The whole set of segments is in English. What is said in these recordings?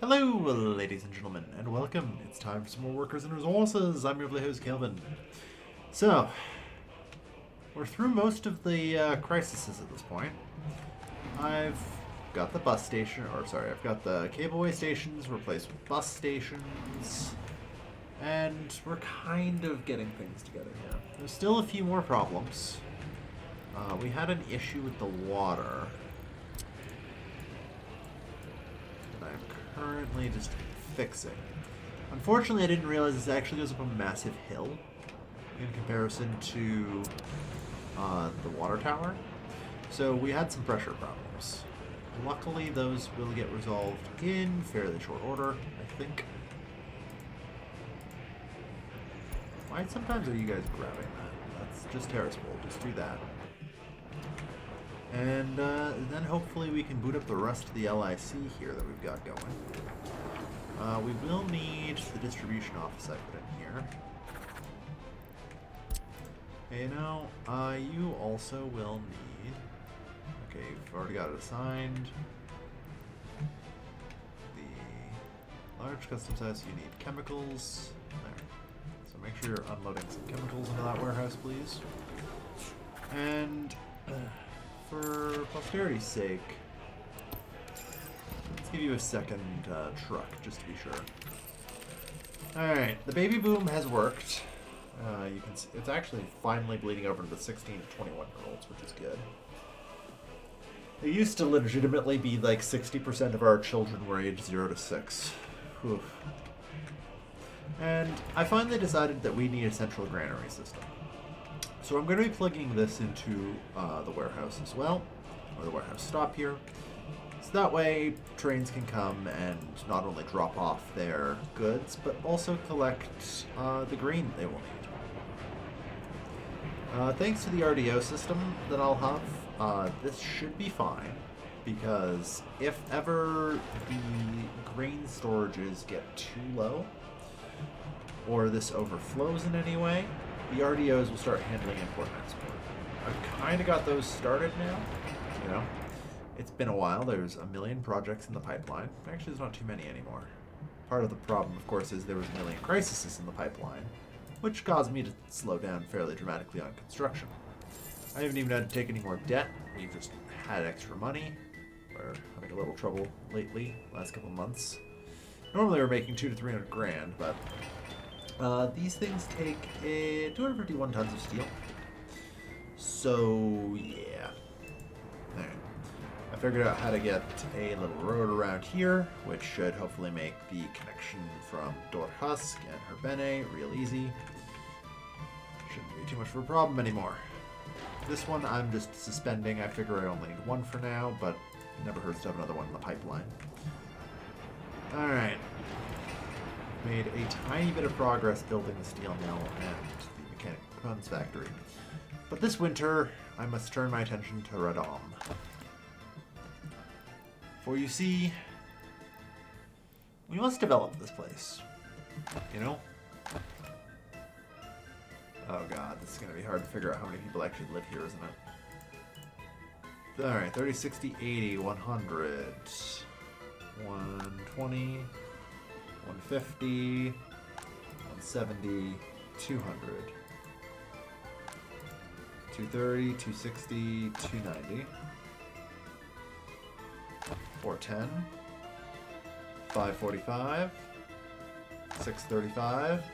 Hello, ladies and gentlemen, and welcome. It's time for some more Workers and Resources. I'm your host, Kelvin. So, we're through most of the crises at this point. I've got the bus station, I've got the cableway stations replaced with bus stations, and we're kind of getting things together here. There's still a few more problems. We had an issue with the water that I'm currently just fixing. Unfortunately, I didn't realize this actually goes up a massive hill in comparison to the water tower. So we had some pressure problems. Luckily, those will get resolved in fairly short order, I think. Why sometimes are you guys grabbing that? That's just terrible. Just do that. And then hopefully we can boot up the rest of the LIC here that we've got going. We will need the distribution office I put in here. You know, you also will need... Okay, you've already got it assigned. The large custom size, you need chemicals. There. So make sure you're unloading some chemicals into that warehouse, please. And... for posterity's sake, let's give you a second truck, just to be sure. Alright, the baby boom has worked. You can see it's actually finally bleeding over to the 16 to 21-year-olds, which is good. It used to legitimately be like 60% of our children were aged 0 to 6. Oof. And I finally decided that we need a central granary system. So I'm going to be plugging this into the warehouse as well, or the warehouse stop here. So that way trains can come and not only drop off their goods, but also collect the grain they will need. Thanks to the RDO system that I'll have, this should be fine, because if ever the grain storages get too low, or this overflows in any way, the RDOs will start handling import and export. I've kind of got those started now. You know, it's been a while. There's a million projects in the pipeline. Actually, there's not too many anymore. Part of the problem, of course, is there was a million crises in the pipeline, which caused me to slow down fairly dramatically on construction. I haven't even had to take any more debt. We've just had extra money. We're having a little trouble lately, last couple months. Normally we're making 200 to 300 grand, but these things take 251 tons of steel. So, yeah. Alright. I figured out how to get a little road around here, which should hopefully make the connection from Dorhusk and Herbene real easy. Shouldn't be too much of a problem anymore. This one I'm just suspending. I figure I only need one for now, but it never hurts to have another one in the pipeline. Alright. Made a tiny bit of progress building the steel mill and the mechanical components factory. But this winter, I must turn my attention to Radom. For you see, we must develop this place. You know? Oh god, this is going to be hard to figure out how many people actually live here, isn't it? Alright, 30, 60, 80, 100, 120... 150, 170, 200, 230, 260, 290, 410, 545, 635,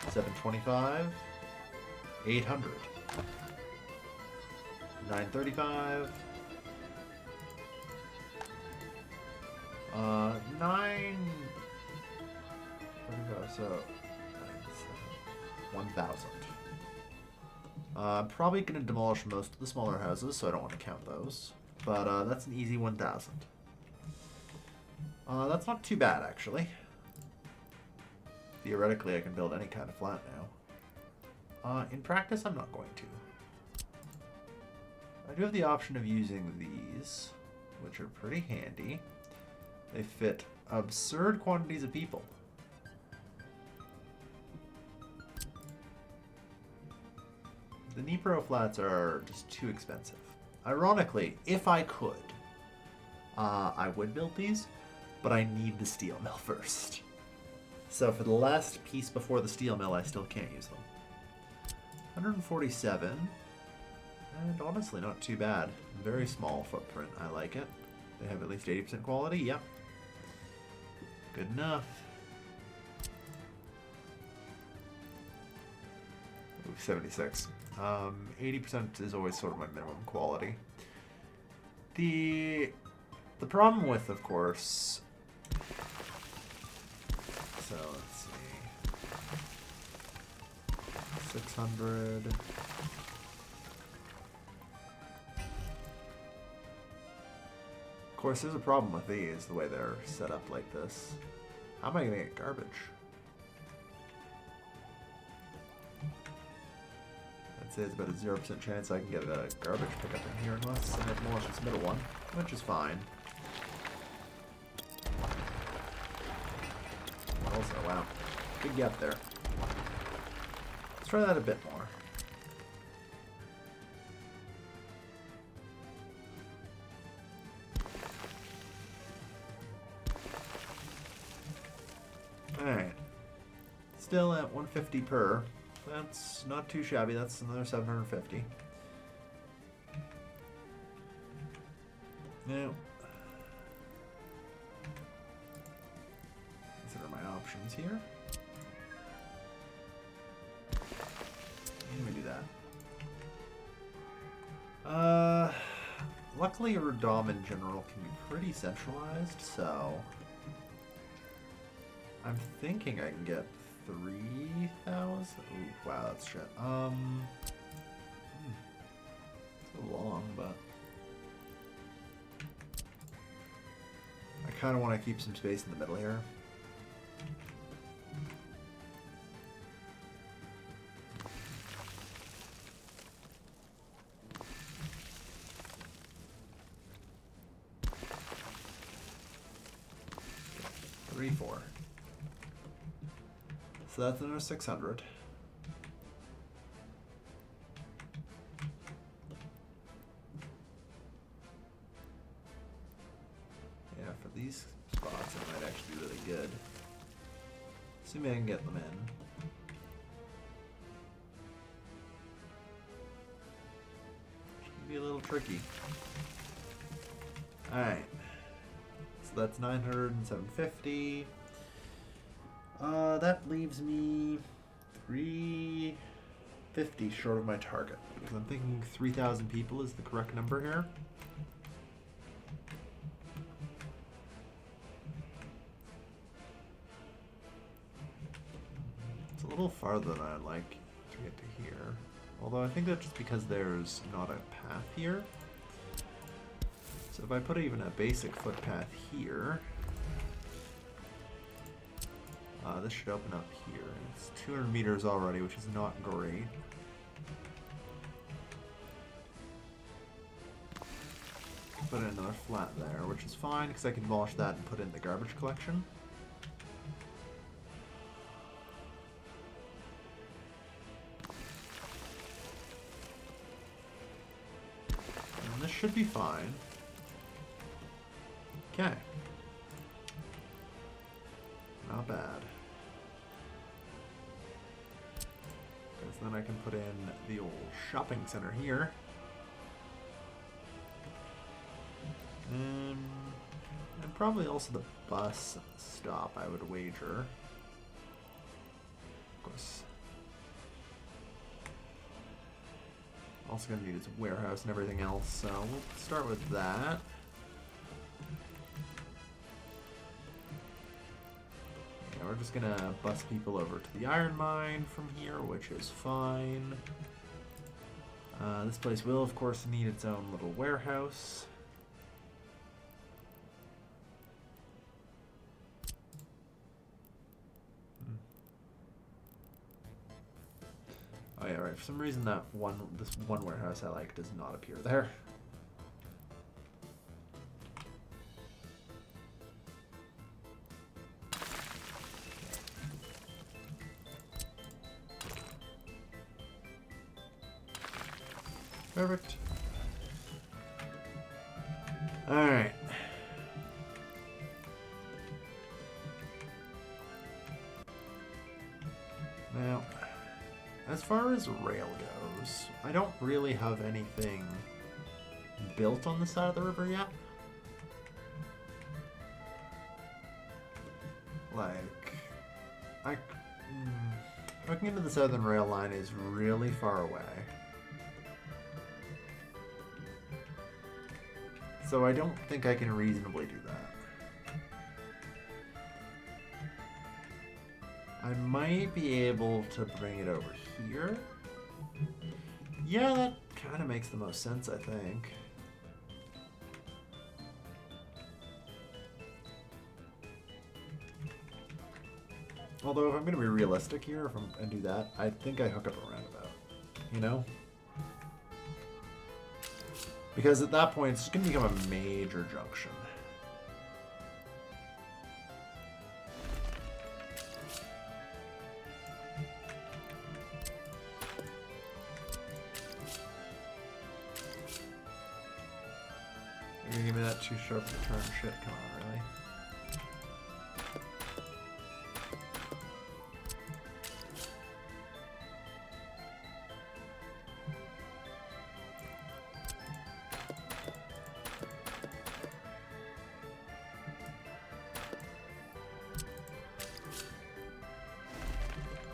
725, 800, 935, 9... So, 1,000. I'm probably going to demolish most of the smaller houses, so I don't want to count those. But that's an easy 1,000. That's not too bad, actually. Theoretically, I can build any kind of flat now. In practice, I'm not going to. I do have the option of using these, which are pretty handy. They fit absurd quantities of people. The Dnipro flats are just too expensive. Ironically, if I could, I would build these, but I need the steel mill first. So for the last piece before the steel mill, I still can't use them. 147. And honestly, not too bad. Very small footprint. I like it. They have at least 80% quality. Yep. Good enough. Ooh, 76. 80% is always sort of my minimum quality. The problem with, of course... So, let's see. 600... Of course, there's a problem with these, the way they're set up like this. How am I going to get garbage? I'd say it's about a 0% chance I can get a garbage pickup in here unless I demolish this middle one, which is fine. Also, wow. Good gap there. Let's try that a bit more. Alright. Still at 150 per. That's not too shabby. That's another 750. Now, consider my options here. Let me do that. Luckily, Radom in general can be pretty centralized, so I'm thinking I can get 3,000. Ooh, wow, that's shit. It's a long, but I kind of want to keep some space in the middle here. Okay. 3, 4. So that's another 600. Yeah, for these spots, it might actually be really good. Assuming I can get them in. Which can be a little tricky. Alright. So that's 900 and 750. That leaves me 350 short of my target. Because I'm thinking 3,000 people is the correct number here. It's a little farther than I'd like to get to here. Although I think that's just because there's not a path here. So if I put even a basic footpath here... this should open up here. It's 200 meters already, which is not great. Put in another flat there, which is fine, because I can demolish that and put in the garbage collection. And this should be fine. Okay. Not bad. Then I can put in the old shopping center here. And probably also the bus stop, I would wager. Of course. Also going to need its warehouse and everything else, so we'll start with that. We're just gonna bus people over to the iron mine from here, which is fine. This place will, of course, need its own little warehouse. Oh yeah, right. For some reason, this one warehouse I like does not appear there. Perfect. Alright. Now, as far as rail goes, I don't really have anything built on the side of the river yet. Like, hooking into the southern rail line is really far away. So I don't think I can reasonably do that. I might be able to bring it over here. Yeah, that kind of makes the most sense, I think. Although, if I'm going to be realistic here and do that, I think I hook up a roundabout. You know? Because at that point, it's going to become a major junction. You're going to give me that too sharp of a turn? Shit, come on, really?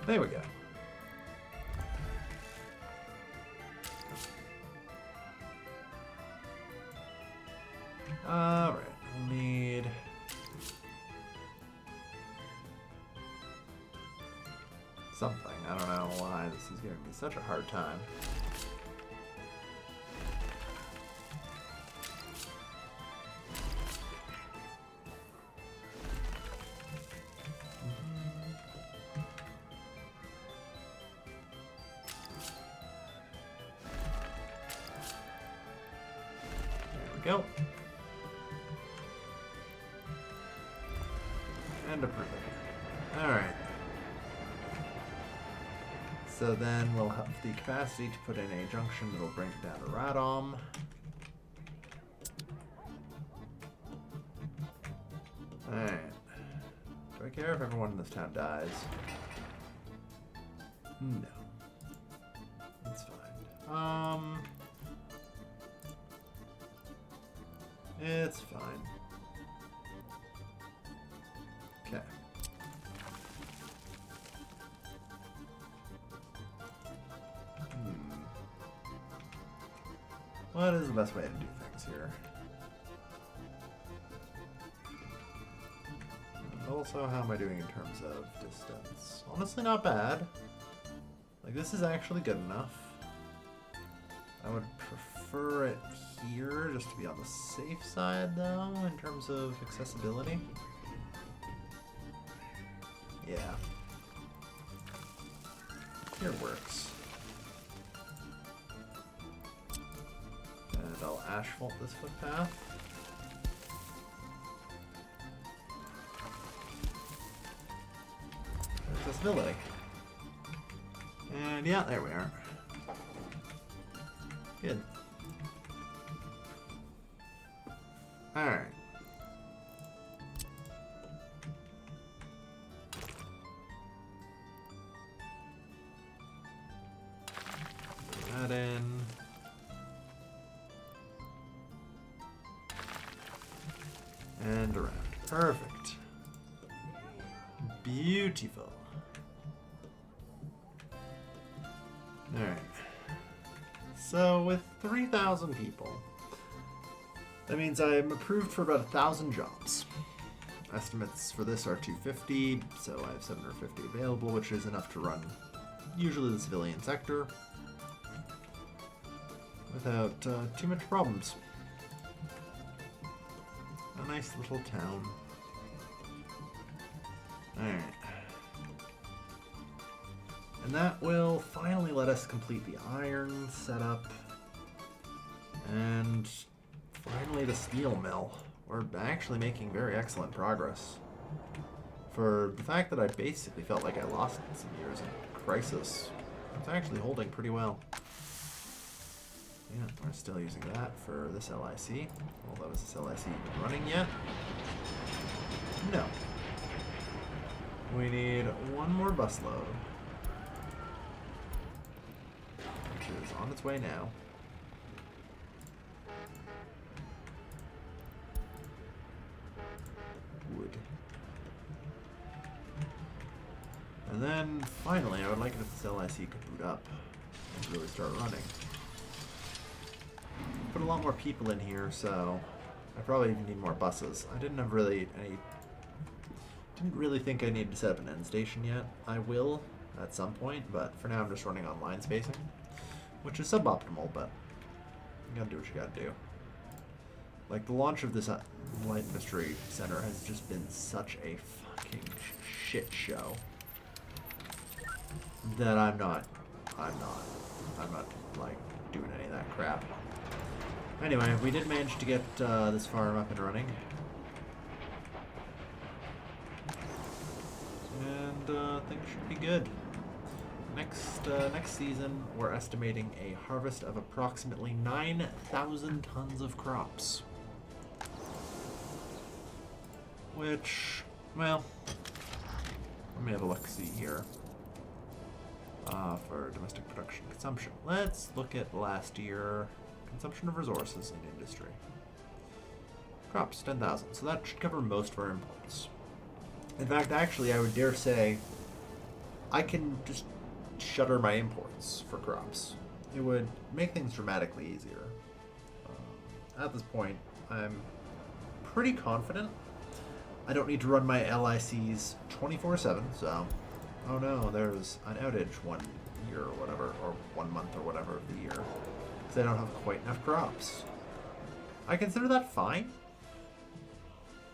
There we go. Alright, we'll need... something. I don't know why this is giving me such a hard time. Go. And approve it. Alright. So then we'll have the capacity to put in a junction that'll bring it down to Radom. Alright. Do I care if everyone in this town dies? No. That's fine. It's fine. Okay. What is the best way to do things here? And also, how am I doing in terms of distance? Honestly, not bad. Like, this is actually good enough. I would prefer it here, just to be on the safe side, though, in terms of accessibility. Yeah. Here works. And I'll asphalt this footpath. Accessibility. And yeah, there we are. Good. Alright. Put that in. And around. Perfect. Beautiful. Alright. So with 3,000 people, that means I'm approved for about 1,000 jobs. Estimates for this are 250, so I have 750 available, which is enough to run usually the civilian sector without too much problems. A nice little town. Alright. And that will finally let us complete the iron setup. And finally the steel mill. We're actually making very excellent progress. For the fact that I basically felt like I lost some years in Crisis, it's actually holding pretty well. Yeah, we're still using that for this LIC. Although, is this LIC even running yet? No. We need one more bus load. on its way now. Wood. And then, finally, I would like it if this LIC could boot up and really start running. Put a lot more people in here, so I probably even need more buses. I didn't really think I needed to set up an end station yet. I will at some point, but for now I'm just running on line spacing, which is suboptimal, but you gotta do what you gotta do. Like, the launch of this light industry center has just been such a fucking shit show that I'm not like doing any of that crap. Anyway, we did manage to get this farm up and running. And things should be good. Next season, we're estimating a harvest of approximately 9,000 tons of crops. Which, well, let me have a look-see here for domestic production consumption. Let's look at last year. Consumption of resources in industry. Crops, 10,000. So that should cover most of our imports. In fact, actually, I would dare say I can just shutter my imports for crops. It would make things dramatically easier. At this point, I'm pretty confident I don't need to run my LICs 24/7, so... Oh no, there's an outage 1 year or whatever, or 1 month or whatever of the year, because I don't have quite enough crops. I consider that fine.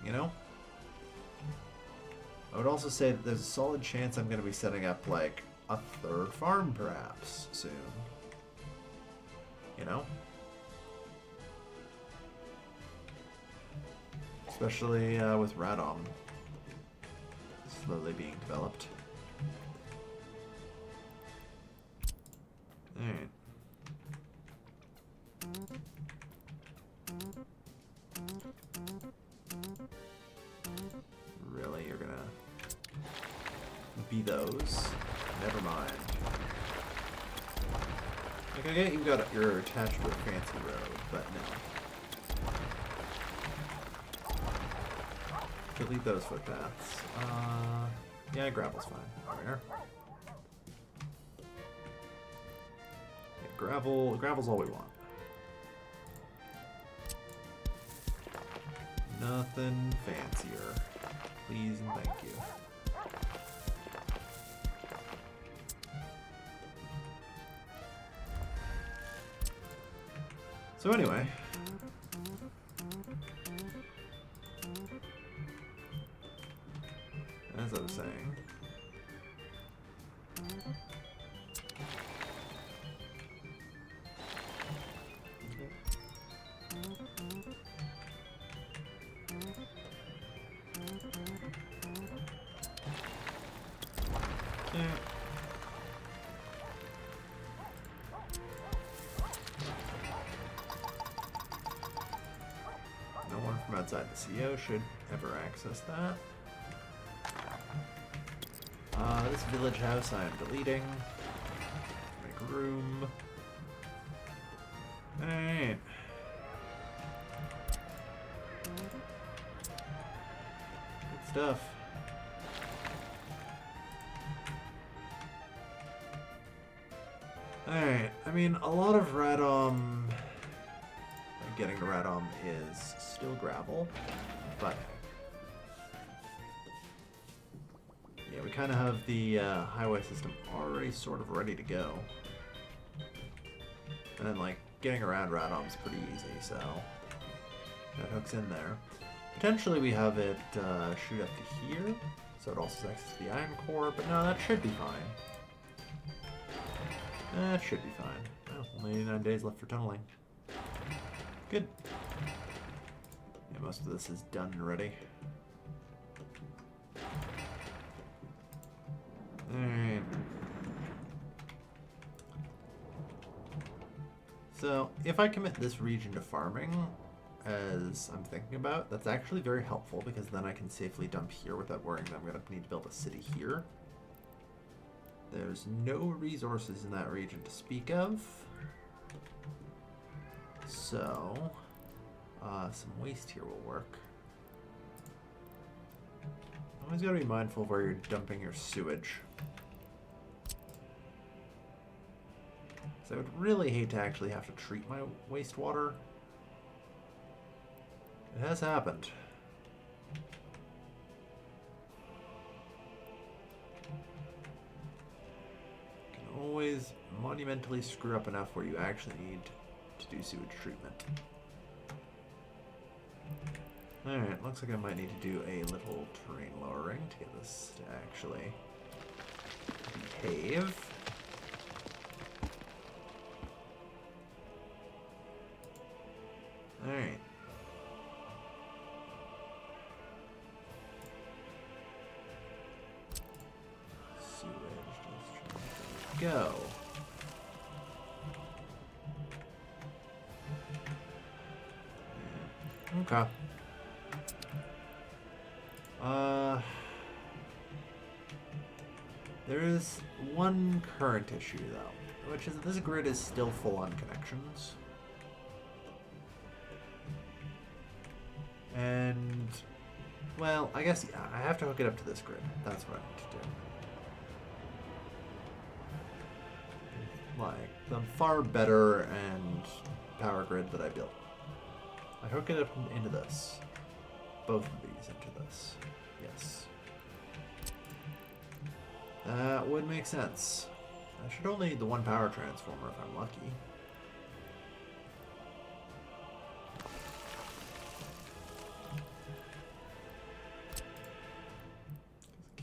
You know? I would also say that there's a solid chance I'm going to be setting up, like, a 3rd farm, perhaps, soon. You know? Especially with Radom slowly being developed. Alright. Really? You're gonna be those? Never mind. Like, I get you're attached to a fancy road, but no. Delete those footpaths. Yeah, gravel's fine. Where? Yeah, gravel's all we want. Nothing fancier. Please and thank you. So anyway, as I was saying, yeah. No one from outside the CO should ever access that. This village house I am deleting. Make room. Alright. Good stuff. Alright, I mean, a lot of Radom, getting to Radom is still gravel, but yeah, we kind of have the highway system already sort of ready to go. And then, like, getting around Radom's pretty easy, so that hooks in there. Potentially we have it shoot up to here, so it also has access to the iron core, but no, that should be fine. That should be fine. Oh, only 89 days left for tunneling. Good. Yeah, most of this is done and ready. Alright. So, if I commit this region to farming, as I'm thinking about, that's actually very helpful, because then I can safely dump here without worrying that I'm going to need to build a city here. There's no resources in that region to speak of. So, some waste here will work. Always gotta be mindful of where you're dumping your sewage. So I would really hate to actually have to treat my wastewater. It has happened. You can always monumentally screw up enough where you actually need to do sewage treatment. Alright, looks like I might need to do a little terrain lowering to get this to actually behave. Alright. Sewage, just go. Okay. There is one current issue, though, which is that this grid is still full on connections. And, well, I guess, yeah, I have to hook it up to this grid. That's what I need to do. Like, the far better and power grid that I built. I hook it up into this. Both of these into this. Yes. That would make sense. I should only need the one power transformer if I'm lucky.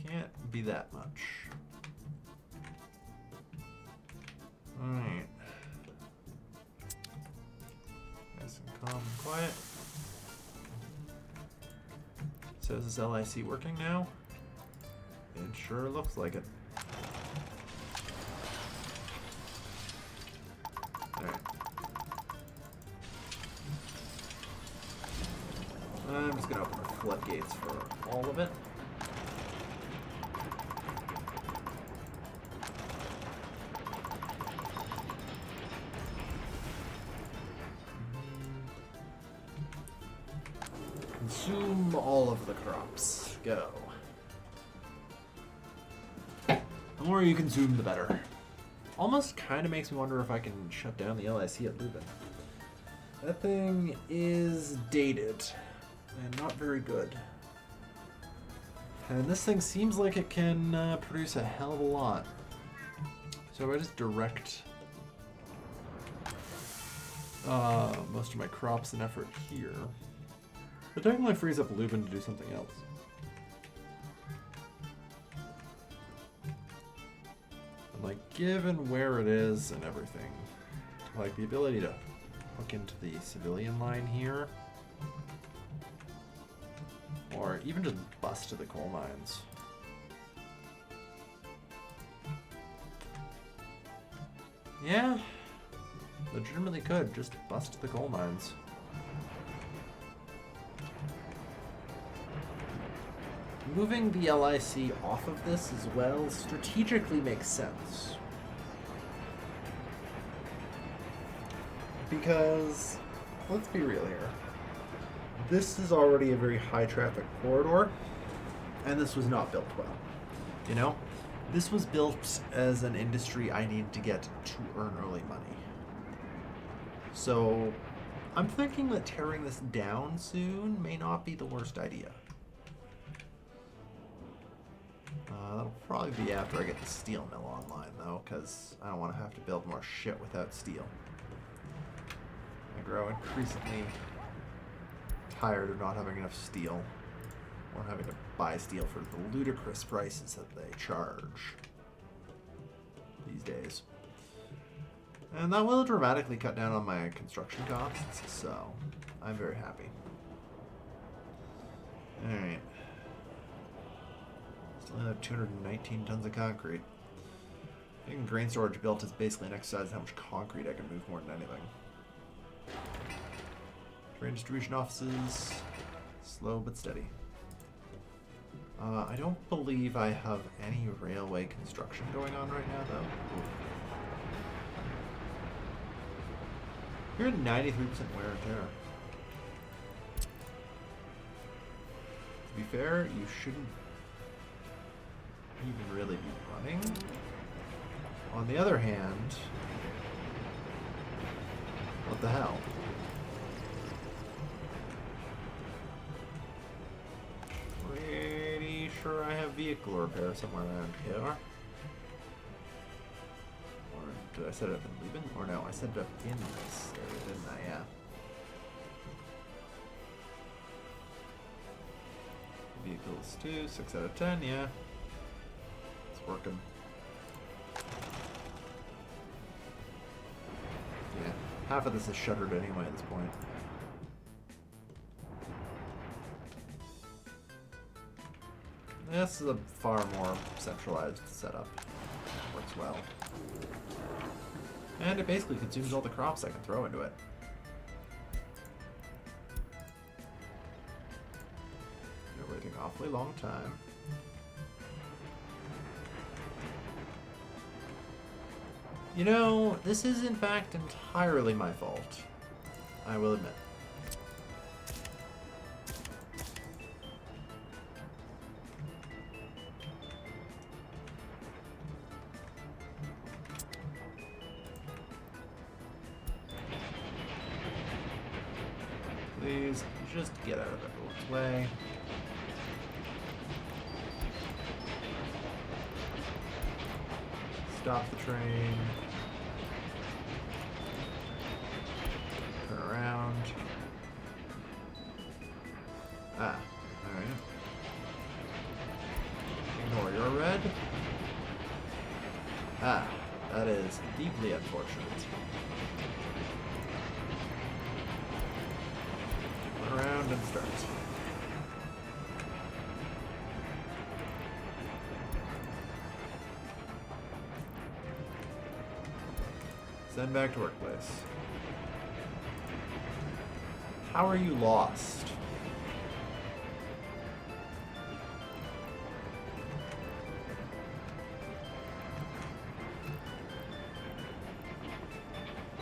Can't be that much. Alright. Nice and calm and quiet. So is this LIC working now? It sure looks like it. Alright. I'm just gonna open the floodgates for all of it. Consume all of the crops. Go. The more you consume, the better. Almost kind of makes me wonder if I can shut down the LIC at Leuven. That thing is dated and not very good. And this thing seems like it can produce a hell of a lot. So if I just direct most of my crops and effort here, it technically frees up Leuven to do something else. Like, given where it is and everything, like the ability to hook into the civilian line here, or even just bust to the coal mines. Yeah, legitimately could just bust to the coal mines. Moving the LIC off of this as well strategically makes sense. Because, let's be real here, this is already a very high traffic corridor, and this was not built well. You know? This was built as an industry I need to get to earn early money. So, I'm thinking that tearing this down soon may not be the worst idea. That'll probably be after I get the steel mill online, though, because I don't want to have to build more shit without steel. I grow increasingly tired of not having enough steel, or having to buy steel for the ludicrous prices that they charge these days. And that will dramatically cut down on my construction costs, so I'm very happy. Alright. Still have 219 tons of concrete. Getting grain storage built is basically an exercise in how much concrete I can move more than anything. Grain distribution offices, slow but steady. I don't believe I have any railway construction going on right now, though. You're at 93% wear and tear. To be fair, you shouldn't even really be running. On the other hand, what the hell? Pretty sure I have vehicle repair somewhere around here. Or did I set it up in Lieben? Or no, I set it up in this area, didn't I? Yeah. Vehicles 2, 6 out of 10, yeah. It's working. Yeah, half of this is shuttered anyway at this point. This is a far more centralized setup. Works well. And it basically consumes all the crops I can throw into it. They're waiting an awfully long time. You know, this is in fact entirely my fault. I will admit. Please, just get out of everyone's way. Stop the train. Turn around. Ah, alright. Ignore your red. Ah, that is deeply unfortunate. Around and start. Send back to workplace. How are you lost?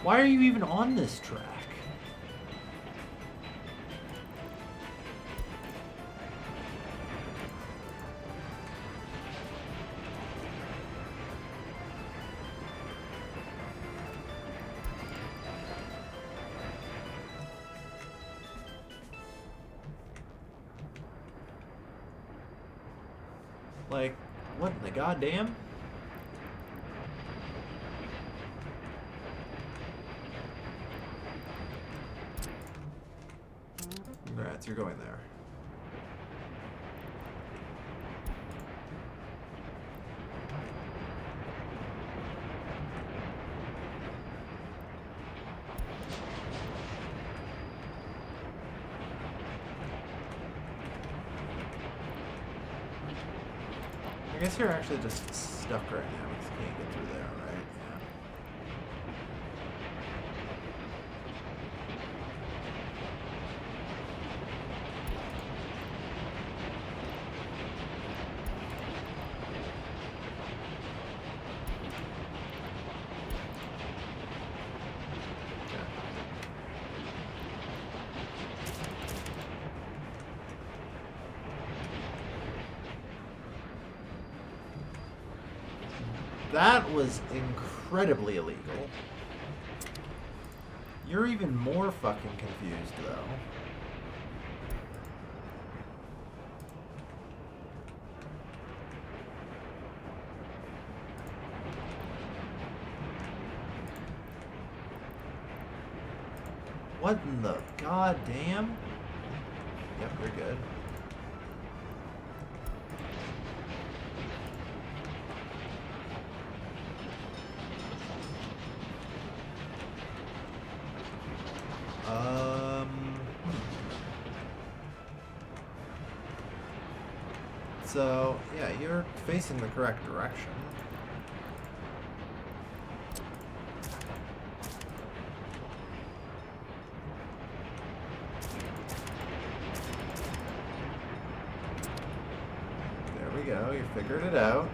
Why are you even on this track? Like, what in the goddamn? Congrats, you're going there. I guess you're actually just stuck right now because you can't get through there, right? Yeah. That was incredibly illegal. You're even more fucking confused, though. What in the goddamn? Yep, you're good. So, yeah, you're facing the correct direction. There we go, you figured it out.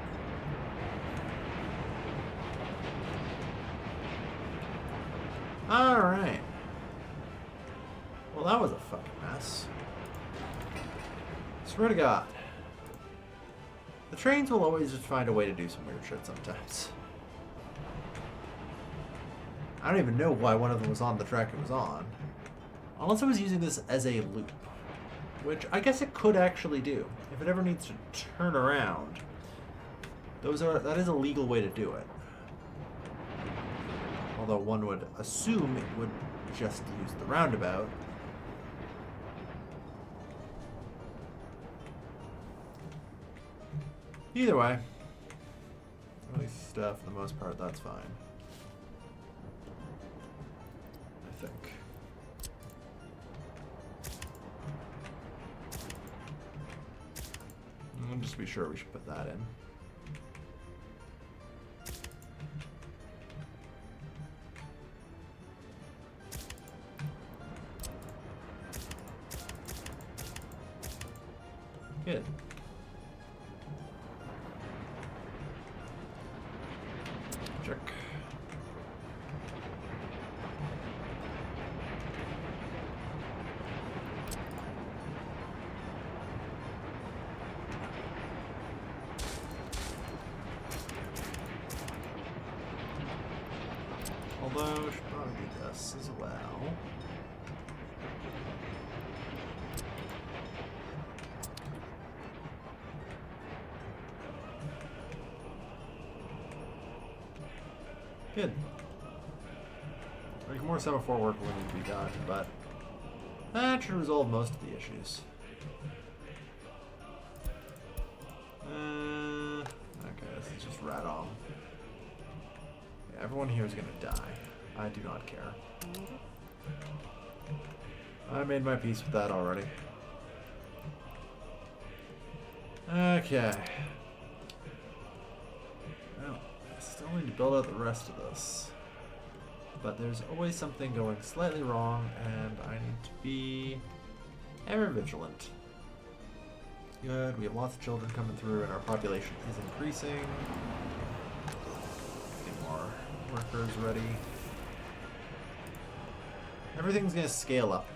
Alright. Well, that was a fucking mess. Swear to God. The trains will always just find a way to do some weird shit sometimes. I don't even know why one of them was on the track it was on. Unless I was using this as a loop. Which I guess it could actually do. If it ever needs to turn around. That is a legal way to do it. Although one would assume it would just use the roundabout. Either way. At least for the most part, that's fine. I think. And just to be sure, we should put that in. Good. Check. Although, should probably do this as well. Good. Like more semaphore work will need to be done, but that should resolve most of the issues. Okay, this is just radom. Yeah, everyone here is gonna die. I do not care. I made my peace with that already. Okay. Well, I still need to build out the rest of this. But there's always something going slightly wrong, and I need to be ever vigilant. Good, we have lots of children coming through, and our population is increasing. Get more workers ready. Everything's gonna scale up.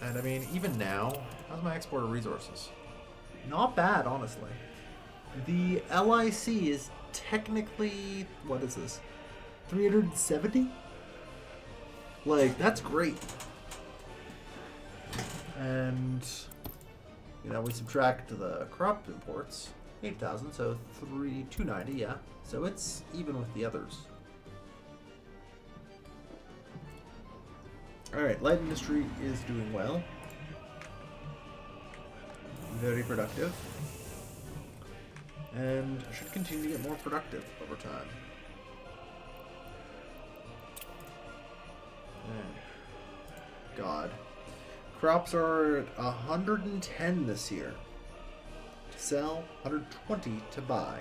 And I mean, even now, how's my export of resources? Not bad, honestly. The LIC is technically, what is this? 370? Like, that's great. And, you know, we subtract the crop imports, 8,000, so 290, yeah. So it's even with the others. Alright, light industry is doing well. Very productive. And should continue to get more productive over time. God. Crops are at 110 this year. To sell, 120 to buy.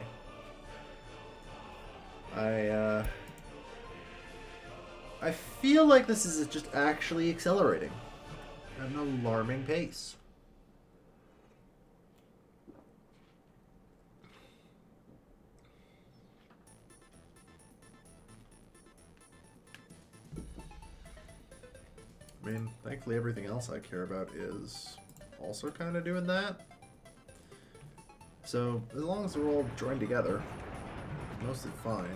I feel like this is just actually accelerating at an alarming pace. I mean, thankfully everything else I care about is also kind of doing that. So, as long as we're all joined together, mostly fine.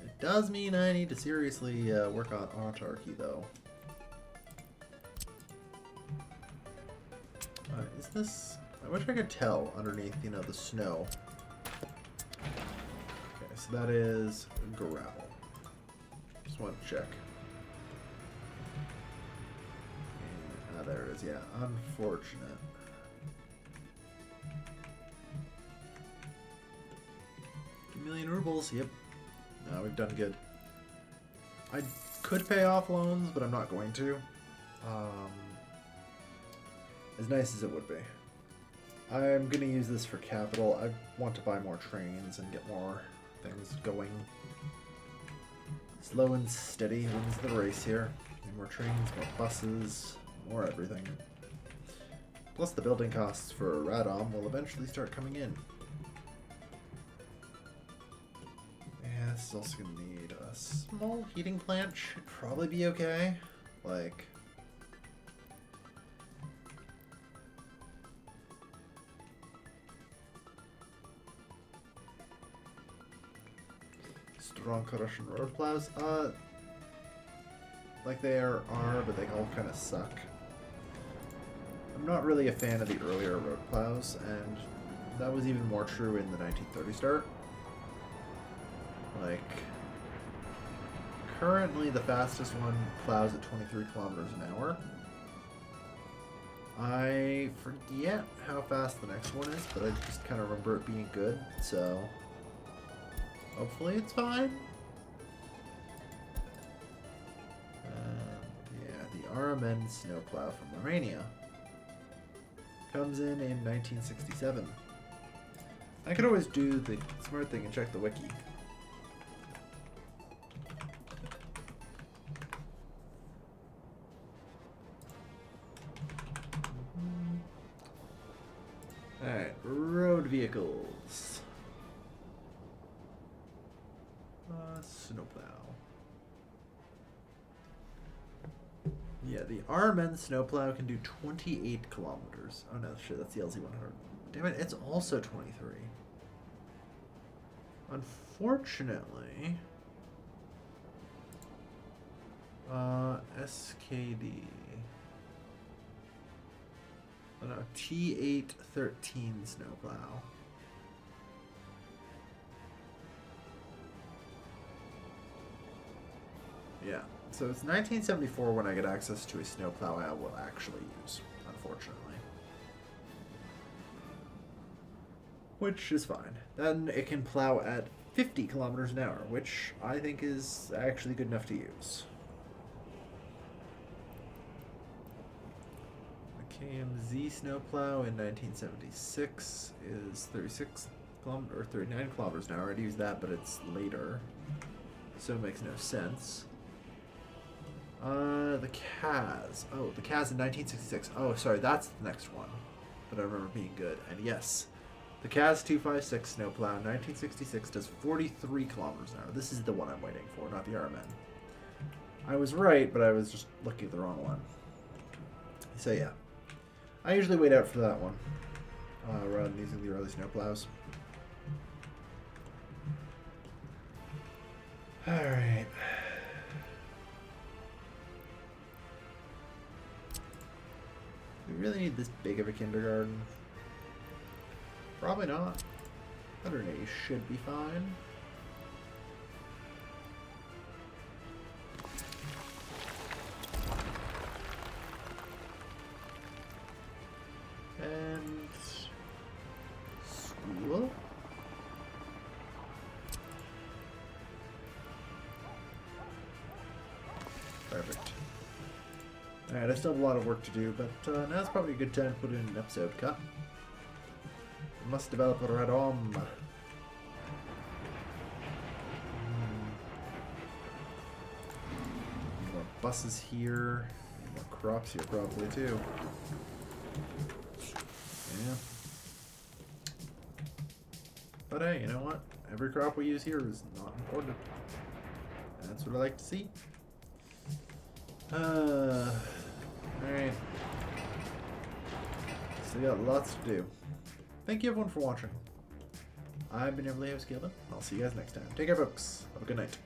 It does mean I need to seriously work on autarky, though. Is this... I wish I could tell underneath, you know, the snow. Okay, so that is gravel. Just want to check. There it is, yeah. Unfortunate. $2 million rubles, yep. No, we've done good. I could pay off loans, but I'm not going to. As nice as it would be. I'm going to use this for capital. I want to buy more trains and get more things going. Slow and steady wins the race here. Need more trains, more buses. Or everything. Plus the building costs for radom will eventually start coming in. Yeah, this is also going to need a small heating plant. Should probably be okay. Like, Strong Russian road plows? Like they are, but they all kind of suck. I'm not really a fan of the earlier road plows, and that was even more true in the 1930 start. Like, currently the fastest one plows at 23 kilometers an hour. I forget how fast the next one is, but I just kind of remember it being good, so hopefully it's fine. Yeah, the RMN snowplow from Romania comes in 1967. I could always do the smart thing and check the wiki. Alright, road vehicles. Snowplow. Yeah, the RMN snowplow can do 28 kilometers. Oh no, shit, that's the LZ100. Damn it, it's also 23. Unfortunately, SKD. Oh no, T813 snowplow. Yeah, so it's 1974 when I get access to a snowplow I will actually use, unfortunately. Which is fine. Then it can plow at 50 kilometers an hour, which I think is actually good enough to use. KMZ snowplow in 1976 is 36 kilometers or 39 kilometers an hour. I'd use that, but it's later, so it makes no sense. The Kaz. Oh, the Kaz in 1966. Oh, sorry, that's the next one that I remember being good. And yes, the Kaz 256 snowplow in 1966 does 43 kilometers an hour. This is the one I'm waiting for, not the RMN. I was right, but I was just looking at the wrong one. So yeah. I usually wait out for that one, rather than using the early snowplows. Alright. Do we really need this big of a kindergarten? Probably not. 180 should be fine. And school. Perfect. Alright, I still have a lot of work to do, but now's probably a good time to put in an episode cut. Must develop a red arm. More buses here. More crops here probably too. Yeah. But hey, you know what? Every crop we use here is not important. That's what I like to see. Alright. Still got lots to do. Thank you everyone for watching. I've been your Leo Skillen. I'll see you guys next time. Take care folks. Have a good night.